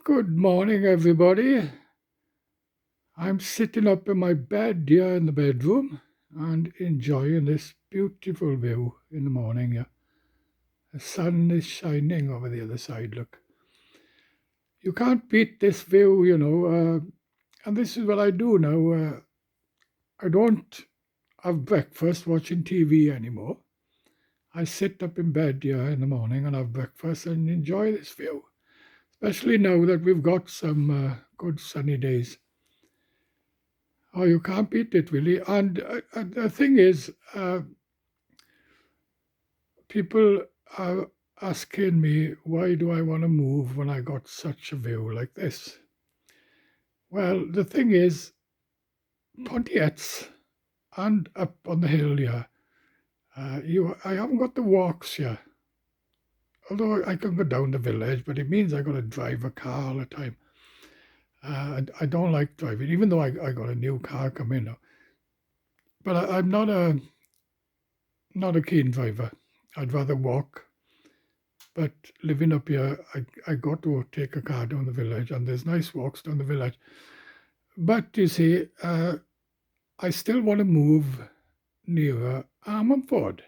Good morning, everybody. I'm sitting up in my bed here in the bedroom and enjoying this beautiful view in the morning. Yeah. The sun is shining over the other side. Look, you can't beat this view. And this is what I do now. I don't have breakfast watching TV anymore. I sit up in bed here in the morning and have breakfast and enjoy this view, especially now that we've got some good sunny days. Oh, you can't beat it, really. And the thing is, people are asking me, why do I want to move when I got such a view like this? Well, the thing is, Pontiats and up on the hill here, I haven't got the walks here. Although I can go down the village, but it means I got to drive a car all the time. I don't like driving, even though I got a new car coming now. But I'm not a keen driver. I'd rather walk. But living up here, I got to take a car down the village, and there's nice walks down the village. But you see, I still want to move nearer Ammanford,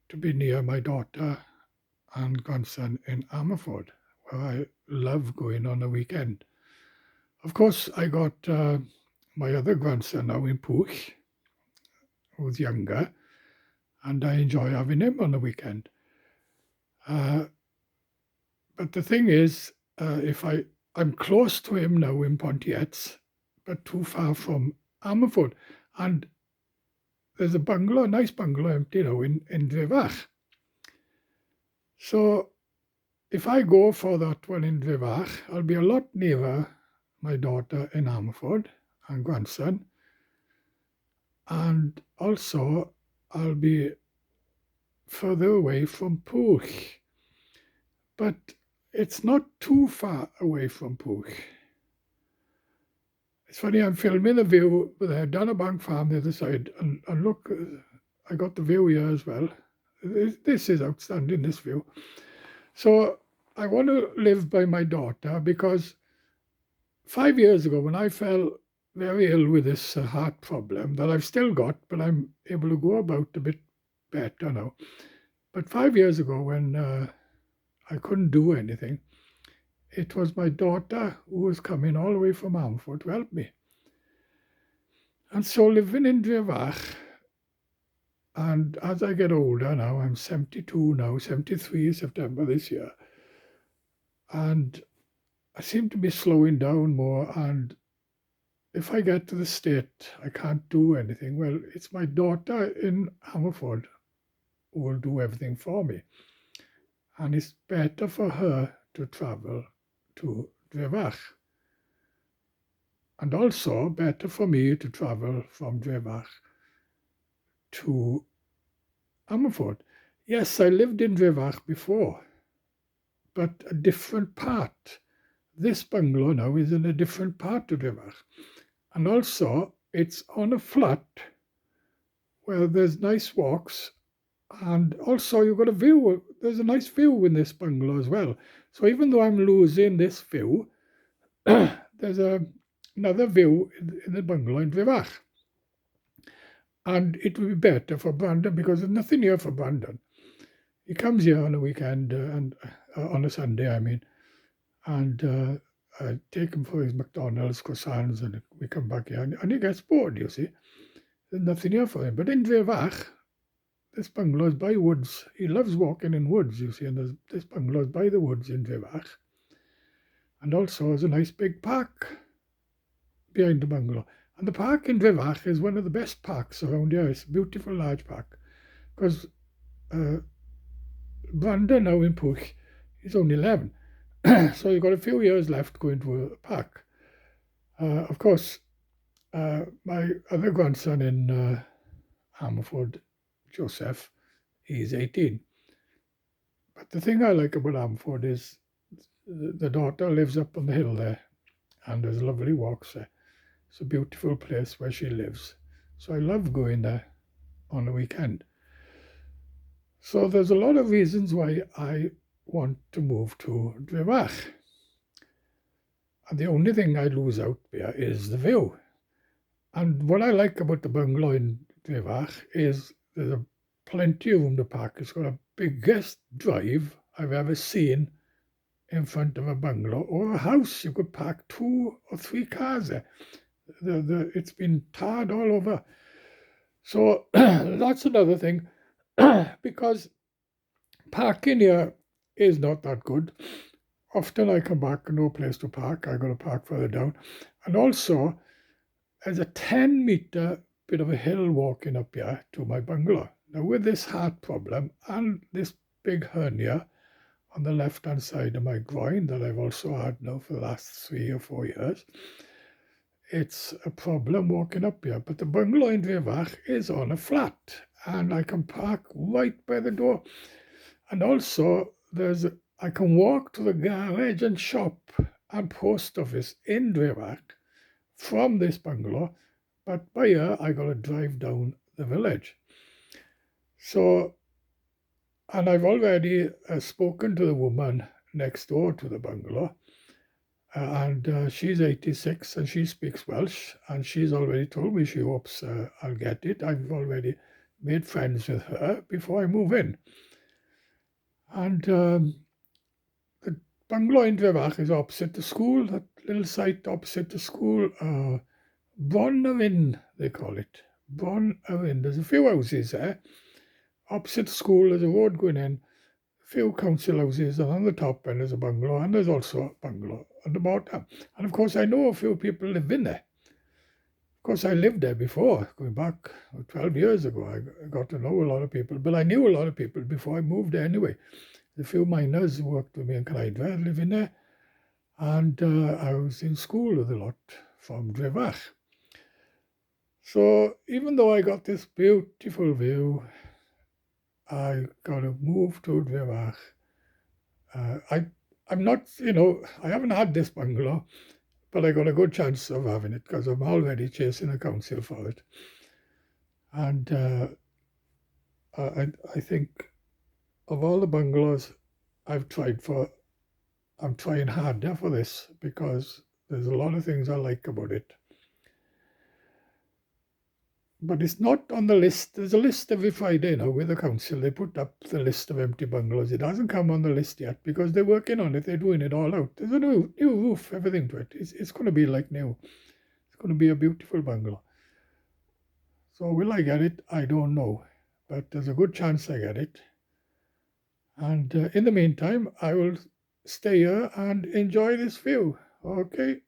to be near my daughter and grandson in Ammanford, where I love going on a weekend. Of course, I got my other grandson now in Pwll, who's younger, and I enjoy having him on the weekend. But the thing is, if I'm close to him now in Pontiats, but too far from Ammanford, and there's a bungalow, a nice bungalow empty now in Drevach. So if I go for that one in Drevach, I'll be a lot nearer my daughter in Ammanford and grandson, and also I'll be further away from Pwll. But it's not too far away from Pwll. It's funny, I'm filming the view with a Bank farm the other side, and look, I got the view here as well. This is outstanding, this view. So I want to live by my daughter because 5 years ago, when I fell very ill with this heart problem that I've still got, but I'm able to go about a bit better now. But 5 years ago, when I couldn't do anything, it was my daughter who was coming all the way from Ammanford to help me. And so living in Drevach, and as I get older now, I'm 72 now, 73 September this year, and I seem to be slowing down more, and if I get to the state I can't do anything, well, it's my daughter in Ammanford who will do everything for me. And it's better for her to travel to Drevach. And also better for me to travel from Drevach to Ammanford. Yes, I lived in Drevach before, but a different part. This bungalow now is in a different part of Drevach. And also, it's on a flat where there's nice walks, and also you've got a view. There's a nice view in this bungalow as well. So even though I'm losing this view, there's another view in the bungalow in Drevach. And it will be better for Brandon because there's nothing here for Brandon. He comes here on a weekend and on a Sunday, I mean, and I take him for his McDonald's croissants, and we come back here, and he gets bored. You see, there's nothing here for him. But in Drevach, this bungalow is by woods. He loves walking in woods. You see, and this bungalow is by the woods in Drevach, and also there's a nice big park behind the bungalow. And the park in Drevach is one of the best parks around here. It's a beautiful large park because Brandon now in Pwll, he's only 11. So you've got a few years left going to a park. Of course, my other grandson in Ammanford, Joseph, he's 18. But the thing I like about Ammanford is the daughter lives up on the hill there, and there's lovely walks there. It's a beautiful place where she lives. So I love going there on the weekend. So there's a lot of reasons why I want to move to Drevach. And the only thing I lose out there is the view. And what I like about the bungalow in Drevach is there's plenty of room to park. It's got a biggest drive I've ever seen in front of a bungalow or a house. You could park 2 or 3 cars there. It's been tarred all over. So that's another thing because parking here is not that good. Often I come back, no place to park. I got to park further down. And also, there's a 10-meter bit of a hill walking up here to my bungalow. Now, with this heart problem and this big hernia on the left-hand side of my groin that I've also had now for the last 3 or 4 years, it's a problem walking up here. But the bungalow in Drevach is on a flat, and I can park right by the door. And also, I can walk to the garage and shop and post office in Drevach from this bungalow, but by here I got to drive down the village. So, and I've already spoken to the woman next door to the bungalow, and she's 86 and she speaks Welsh, and she's already told me she hopes I'll get it. I've already made friends with her before I move in. And the bungalow in Drevach is opposite the school, that little site opposite the school. Bron yr Inn, they call it. Bron yr Inn. There's a few houses there. Opposite the school, there's a road going in, a few council houses, and on the top end there's a bungalow, and there's also a bungalow on the bottom. And of course, I know a few people live in there. Of course, I lived there before, going back 12 years ago. I got to know a lot of people, but I knew a lot of people before I moved there anyway. A few miners who worked with me in Clive live in there, and I was in school with a lot from Drevach. So even though I got this beautiful view, I got to move to Drevach. I'm not, I haven't had this bungalow, but I got a good chance of having it because I'm already chasing a council for it. And I think of all the bungalows I've tried for, I'm trying harder for this because there's a lot of things I like about it. But it's not on the list. There's a list every Friday now with the council. They put up the list of empty bungalows. It hasn't come on the list yet because they're working on it. They're doing it all out. There's a new roof, everything to it. It's going to be like new. It's going to be a beautiful bungalow. So will I get it? I don't know. But there's a good chance I get it. And in the meantime, I will stay here and enjoy this view. Okay.